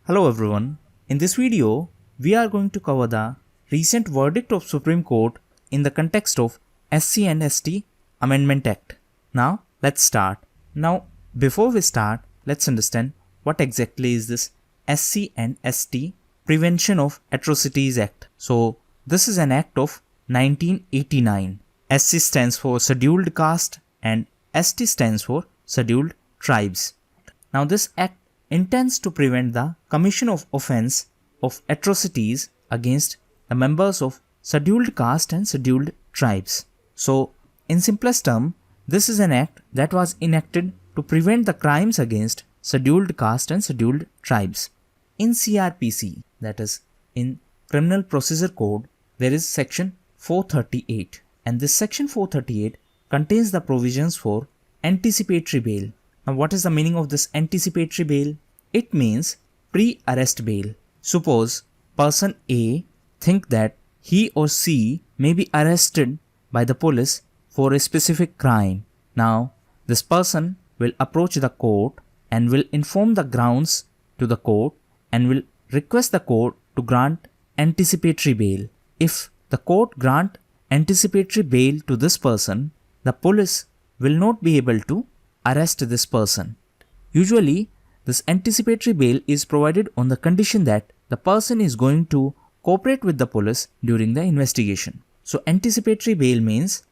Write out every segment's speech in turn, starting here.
Hello everyone. In this video, we are going to cover the recent verdict of Supreme Court in the context of SC and ST Amendment Act. Now, let's start. Now, before we start, let's understand what exactly is this SC and ST Prevention of Atrocities Act. So, this is an act of 1989. SC stands for Scheduled Caste and ST stands for Scheduled Tribes. Now, this act intends to prevent the commission of offense of atrocities against the members of scheduled caste and scheduled tribes. So, in simplest term, this is an act that was enacted to prevent the crimes against scheduled caste and scheduled tribes. In CRPC, that is, in Criminal Procedure Code, there is section 438, and this section 438 contains the provisions for anticipatory bail. Now, what is the meaning of this anticipatory bail? It means pre-arrest bail. Suppose person A think that he or she may be arrested by the police for a specific crime. Now, this person will approach the court and will inform the grounds to the court and will request the court to grant anticipatory bail. If the court grant anticipatory bail to this person, the police will not be able to arrest this person. Usually, this anticipatory bail is provided on the condition that the person is going to cooperate with the police during the investigation. So, anticipatory bail means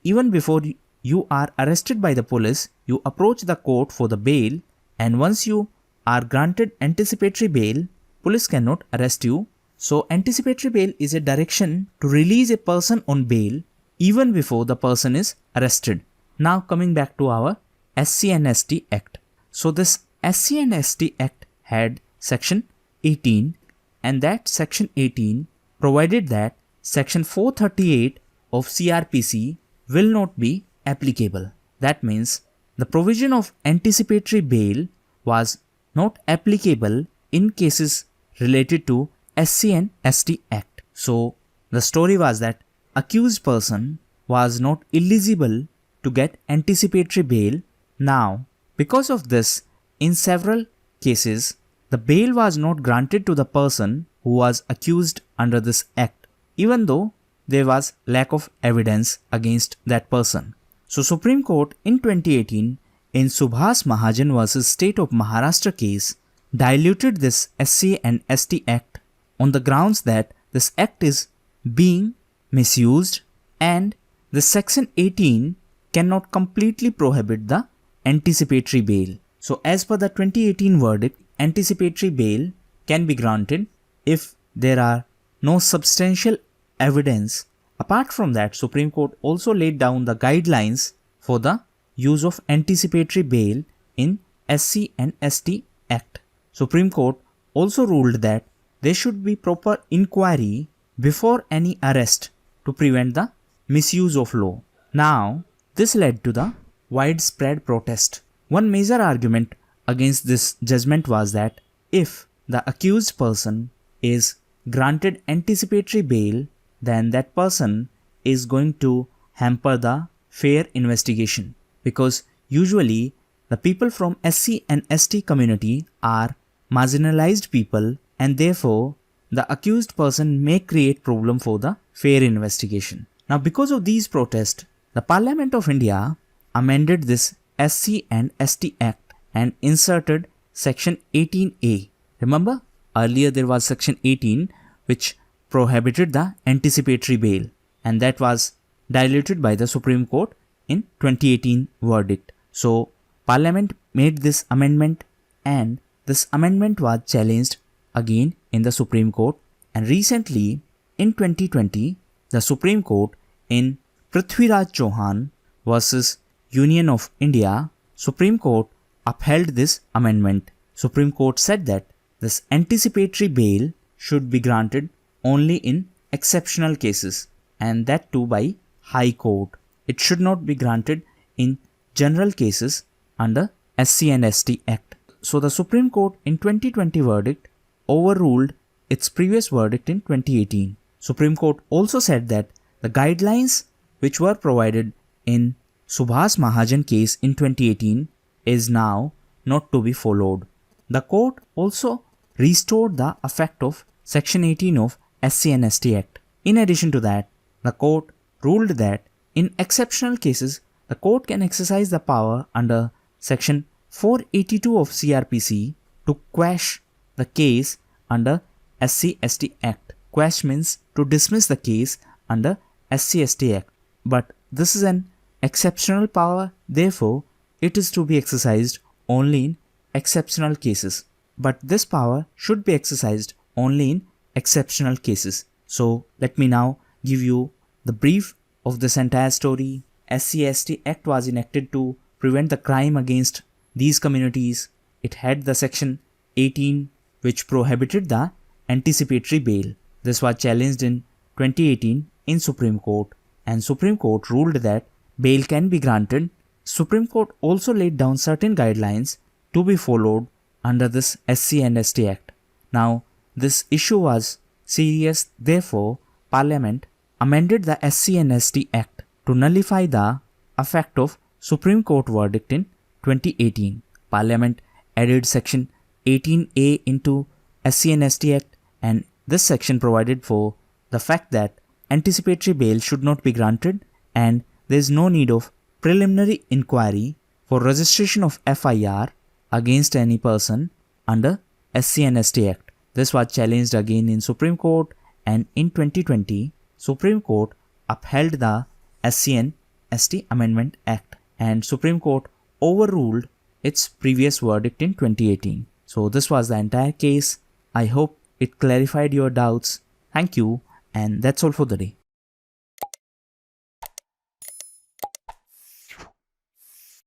even before you are arrested by the police, you approach the court for the bail, and once you are granted anticipatory bail, police cannot arrest you. So, anticipatory bail is a direction to release a person on bail even before the person is arrested. Now, coming back to our SC and ST Act. So, this SC and ST Act had section 18, and that section 18 provided that section 438 of CRPC will not be applicable. That means the provision of anticipatory bail was not applicable in cases related to SC and ST Act. So, the story was that accused person was not eligible to get anticipatory bail. Now, because of this, in several cases, the bail was not granted to the person who was accused under this act, even though there was lack of evidence against that person. So, Supreme Court in 2018 in Subhas Mahajan vs. State of Maharashtra case diluted this SC and ST Act on the grounds that this act is being misused and the section 18 cannot completely prohibit the anticipatory bail. So, as per the 2018 verdict, anticipatory bail can be granted if there are no substantial evidence. Apart from that, Supreme Court also laid down the guidelines for the use of anticipatory bail in SC and ST Act. Supreme Court also ruled that there should be proper inquiry before any arrest to prevent the misuse of law. Now, this led to the widespread protest. One major argument against this judgment was that if the accused person is granted anticipatory bail, then that person is going to hamper the fair investigation, because usually the people from SC and ST community are marginalized people, and therefore the accused person may create problem for the fair investigation. Now, because of these protests, the Parliament of India amended this SC and ST Act and inserted section 18A. Remember, earlier there was section 18 which prohibited the anticipatory bail, and that was diluted by the Supreme Court in 2018 verdict. So, Parliament made this amendment, and this amendment was challenged again in the Supreme Court, and recently in 2020 the Supreme Court in Prithviraj Chauhan vs. Union of India, Supreme Court upheld this amendment. Supreme Court said that this anticipatory bail should be granted only in exceptional cases, and that too by High Court. It should not be granted in general cases under SC and ST Act. So, the Supreme Court in 2020 verdict overruled its previous verdict in 2018. Supreme Court also said that the guidelines which were provided in Subhas Mahajan case in 2018 is now not to be followed. The court also restored the effect of Section 18 of SC and ST Act. In addition to that, the court ruled that in exceptional cases, the court can exercise the power under Section 482 of CRPC to quash the case under SC/ST Act. Quash means to dismiss the case under SC/ST Act. But this is an exceptional power, therefore it is to be exercised only in exceptional cases. But this power should be exercised only in exceptional cases. So let me now give you the brief of this entire story. SC/ST Act was enacted to prevent the crime against these communities. It had the Section 18 which prohibited the anticipatory bail. This was challenged in 2018 in Supreme Court, and Supreme Court ruled that bail can be granted. Supreme Court also laid down certain guidelines to be followed under this SC and ST Act. Now, this issue was serious, therefore Parliament amended the SC and ST Act to nullify the effect of Supreme Court verdict in 2018. Parliament added Section 18A into SC and ST Act, and this section provided for the fact that anticipatory bail should not be granted and there is no need of preliminary inquiry for registration of FIR against any person under SC and ST Act. This was challenged again in Supreme Court, and in 2020, Supreme Court upheld the SC and ST Amendment Act, and Supreme Court overruled its previous verdict in 2018. So this was the entire case. I hope it clarified your doubts. Thank you, and that's all for the day.